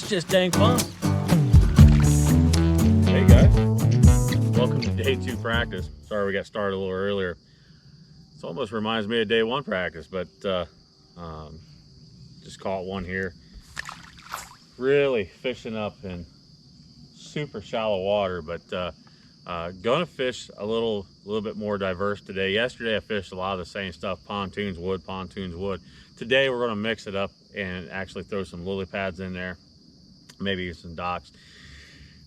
It's just dang fun. Hey guys, welcome to day 2 practice. Sorry we got started a little earlier. This almost reminds me of day 1 practice, but just caught one here. Really fishing up in super shallow water, but gonna fish a little bit more diverse today. Yesterday I fished a lot of the same stuff, pontoons, wood. Today we're gonna mix it up and actually throw some lily pads in there, maybe some docks,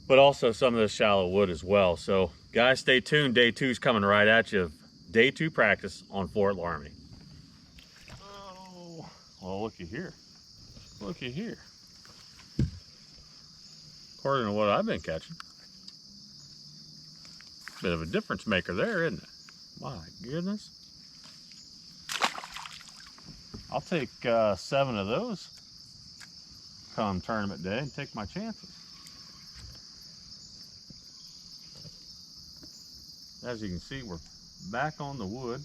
but also some of the shallow wood as well. So guys, stay tuned. Day 2 is coming right at you. Day 2 practice on Fort Loramie. Oh, well, looky here. Looky here. According to what I've been catching, bit of a difference maker there, isn't it? My goodness. I'll take 7 of those come tournament day and take my chances. As you can see, we're back on the wood.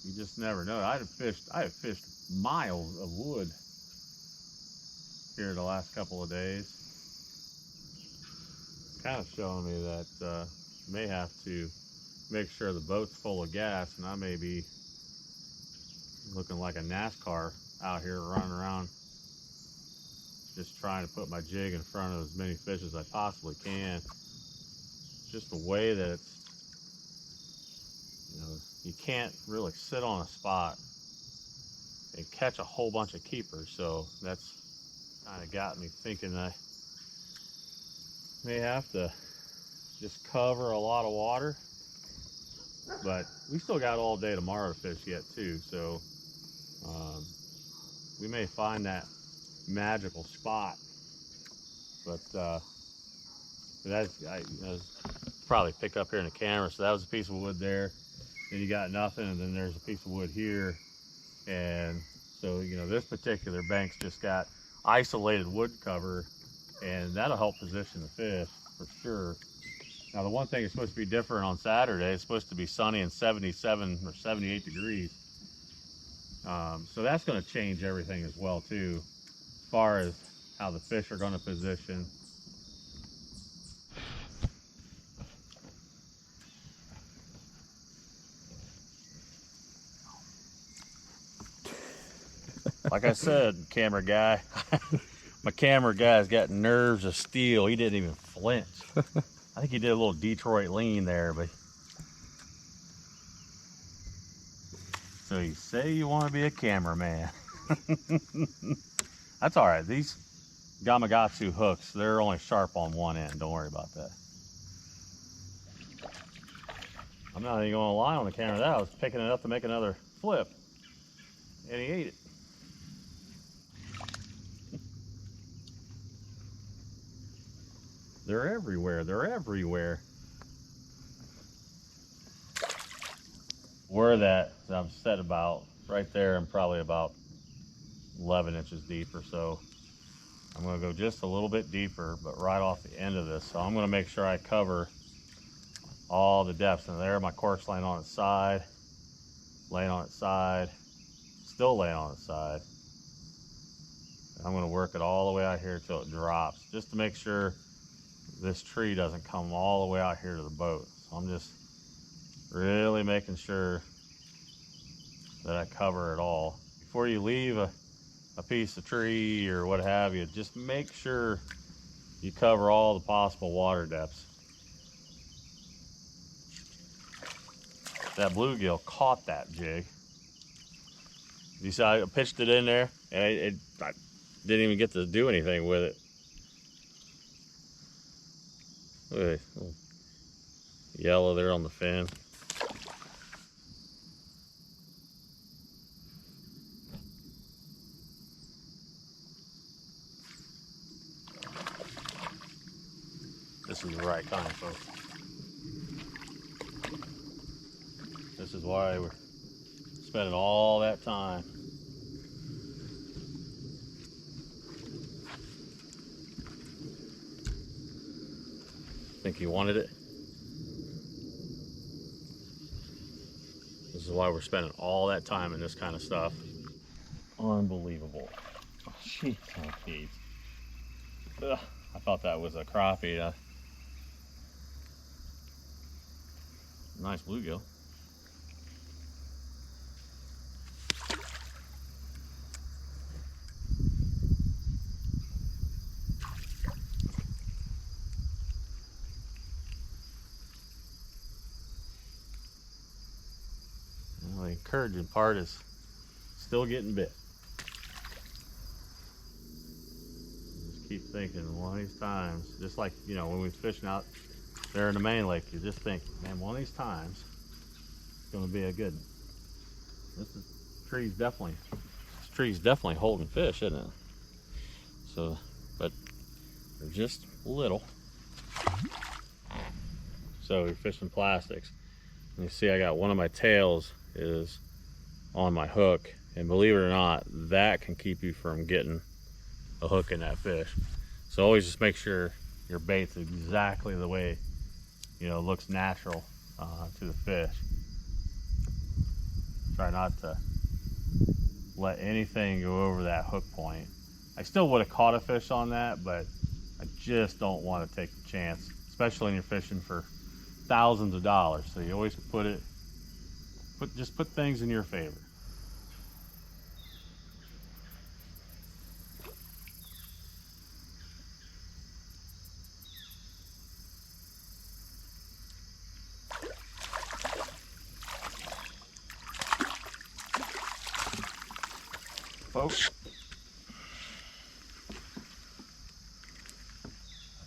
You just never know. I have fished miles of wood here the last couple of days. Kind of showing me that may have to make sure the boat's full of gas, and I may be looking like a NASCAR out here running around just trying to put my jig in front of as many fish as I possibly can. Just the way that it's, you can't really sit on a spot and catch a whole bunch of keepers, so that's kind of got me thinking I may have to just cover a lot of water, but we still got all day tomorrow to fish yet too, so we may find that magical spot, but that's probably pick up here in the camera. So that was a piece of wood there, then you got nothing, and then there's a piece of wood here, and so this particular bank's just got isolated wood cover, and that'll help position the fish for sure. Now the one thing is supposed to be different on Saturday. It's supposed to be sunny and 77 or 78 degrees, so that's going to change everything as well too, as far as how the fish are going to position. Like I said, camera guy, my camera guy's got nerves of steel. He didn't even flinch. I think he did a little Detroit lean there, but so you say you want to be a cameraman. That's all right. These Gamakatsu hooks, they're only sharp on one end. Don't worry about that. I'm not even going to lie on the camera. That I was picking it up to make another flip, and he ate it. They're everywhere. They're everywhere. Where that I'm set about right there, I'm probably about 11 inches deep or so. I'm going to go just a little bit deeper, but right off the end of this. So I'm going to make sure I cover all the depths. And there, my cork's laying on its side, still laying on its side. And I'm going to work it all the way out here till it drops, just to make sure this tree doesn't come all the way out here to the boat. So I'm just really making sure that I cover it all. Before you leave a piece of tree or what have you, just make sure you cover all the possible water depths. That bluegill caught that jig. You see I pitched it in there, and I didn't even get to do anything with it. Look at this little yellow there on the fin. This is the right time, folks. This is why we're spending all that time. Think he wanted it? This is is why we're spending all that time in this kind of stuff. Unbelievable. Oh, jeez, oh, jeez. Ugh, I thought that was a crappie. Nice bluegill. Well, the encouraging part is still getting bit. Just keep thinking one of these times, just like, you know, when we was fishing out there in the main lake, you just think, man, one of these times it's going to be a good one. This tree's definitely holding fish, isn't it? So, but they're just little. So we're fishing plastics. And you see I got one of my tails is on my hook, and believe it or not, that can keep you from getting a hook in that fish. So always just make sure your bait's exactly the way, you know, looks natural to the fish. Try not to let anything go over that hook point. I still would have caught a fish on that, but I just don't want to take the chance, especially when you're fishing for thousands of dollars. So you always just put things in your favor. Folks, I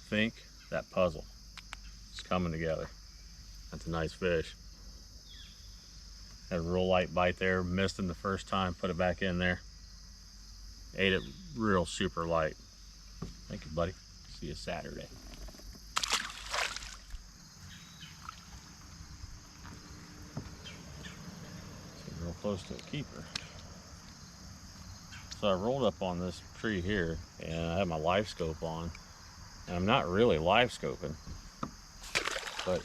think that puzzle is coming together. That's a nice fish. Had a real light bite there, missed him the first time, put it back in there. Ate it real super light. Thank you, buddy. See you Saturday. Getting real close to a keeper. So I rolled up on this tree here, and I have my live scope on. And I'm not really live scoping, but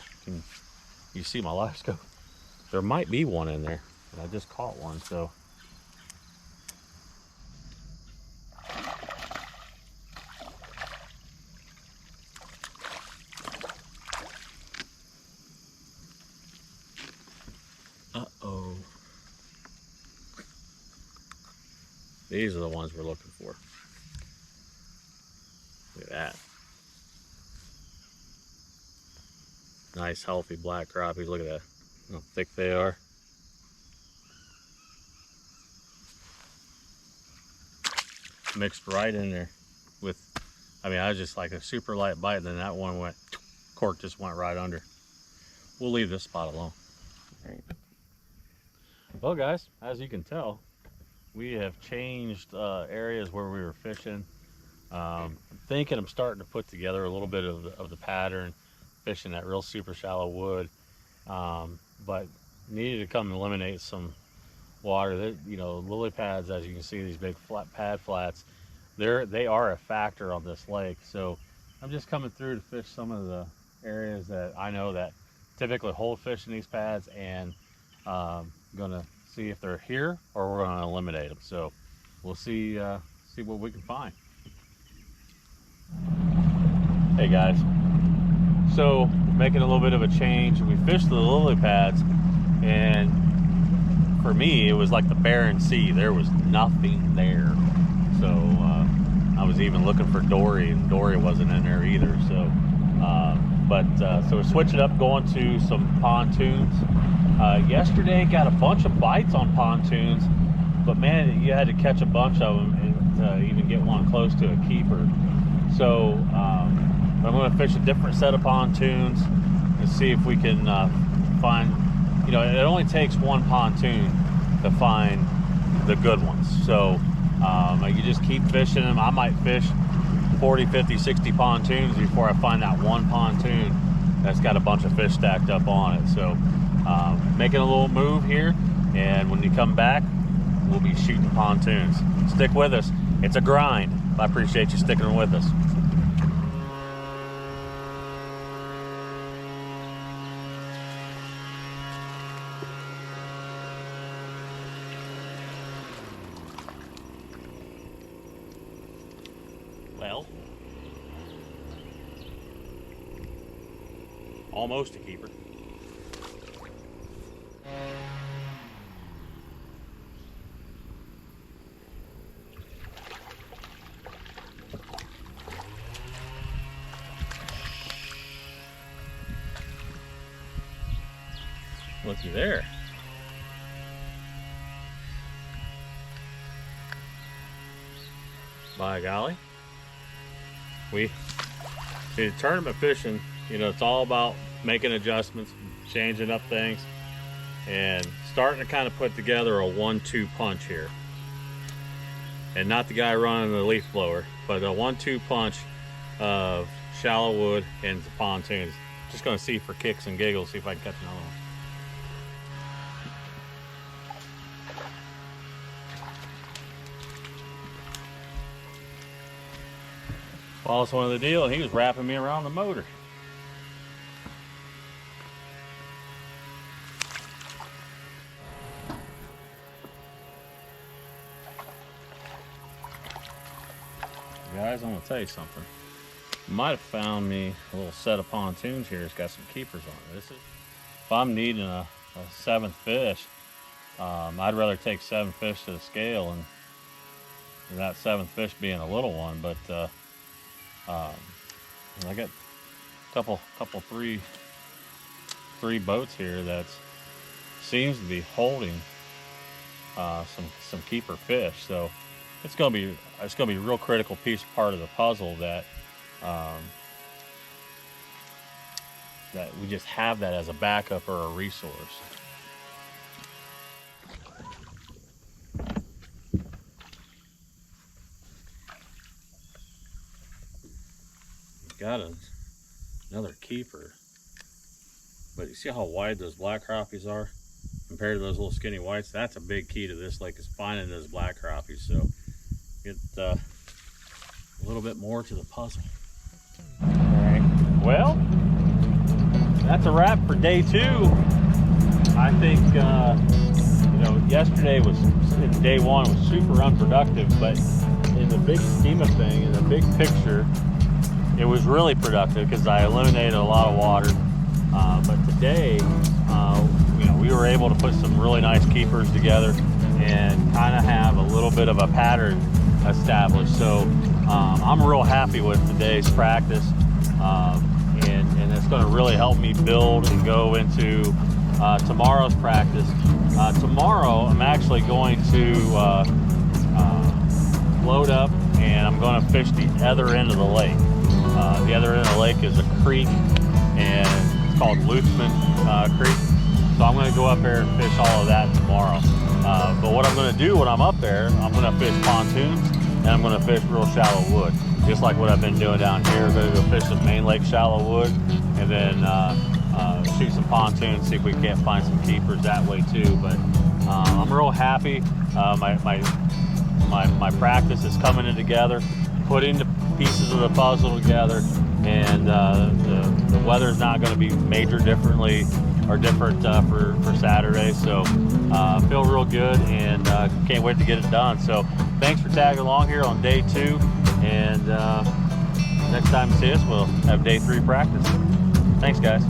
you see my live scope. There might be one in there, and I just caught one, so. Uh-oh. These are the ones we're looking for. Look at that. Nice, healthy black crappies. Look at that. How thick they are. Mixed right in there with, I mean, I was just like a super light bite, and then that one went, cork just went right under. We'll leave this spot alone. All right. Well, guys, as you can tell, we have changed areas where we were fishing. Thinking I'm starting to put together a little bit of the pattern, fishing that real super shallow wood, but needed to come eliminate some water. You know, lily pads, as you can see, these big flat pad flats, they are a factor on this lake. So I'm just coming through to fish some of the areas that I know that typically hold fish in these pads, and gonna see if they're here or we're gonna eliminate them. So we'll see what we can find. Hey guys, so making a little bit of a change. We fished the lily pads, and for me it was like the barren sea. There was nothing there. So I was even looking for dory, and dory wasn't in there either. So so we're switching up, going to some pontoons. Yesterday got a bunch of bites on pontoons, but man, you had to catch a bunch of them to even get one close to a keeper. So I'm going to fish a different set of pontoons and see if we can find, you know, it only takes one pontoon to find the good ones. So you just keep fishing them. I might fish 40, 50, 60 pontoons before I find that one pontoon that's got a bunch of fish stacked up on it. So making a little move here, and when you come back, we'll be shooting pontoons. Stick with us. It's a grind. I appreciate you sticking with us. almost a keeper. Looky there. By golly. We see, tournament fishing, you know, it's all about making adjustments, changing up things, and starting to kind of put together a 1-2 punch here. And not the guy running the leaf blower, but a 1-2 punch of shallow wood and the pontoons. Just gonna see for kicks and giggles, see if I can catch another one. Well, that's one of the deal, and he was wrapping me around the motor. Guys, I'm gonna tell you something. You might have found me a little set of pontoons here. It's got some keepers on it. If I'm needing a 7th fish, I'd rather take 7 fish to the scale and that 7th fish being a little one, but I got a couple three boats here that seems to be holding some keeper fish. So it's gonna be a real critical piece, part of the puzzle that that we just have that as a backup or a resource. Got another keeper, but you see how wide those black crappies are compared to those little skinny whites? That's a big key to this lake, is finding those black crappies. So get a little bit more to the puzzle. All right, well, that's a wrap for day 2. I think you know, yesterday was, day 1 was super unproductive, but in the big scheme of things, in the big picture, it was really productive because I eliminated a lot of water. But today, you know, we were able to put some really nice keepers together and kind of have a little bit of a pattern established. So I'm real happy with today's practice, and it's going to really help me build and go into tomorrow's practice. Tomorrow, I'm actually going to load up and I'm going to fish the other end of the lake. The other end of the lake is a creek, and it's called Lutzman Creek. So I'm going to go up there and fish all of that tomorrow. But what I'm going to do when I'm up there, I'm going to fish pontoons and I'm going to fish real shallow wood, just like what I've been doing down here. I'm going to go fish some main lake shallow wood, and then shoot some pontoons, see if we can't find some keepers that way too. But I'm real happy. My practice is coming in together, putting the pieces of the puzzle together, and the weather's not going to be different for Saturday. So feel real good, and can't wait to get it done. So thanks for tagging along here on day 2, and next time you see us, we'll have day 3 practice. Thanks, guys.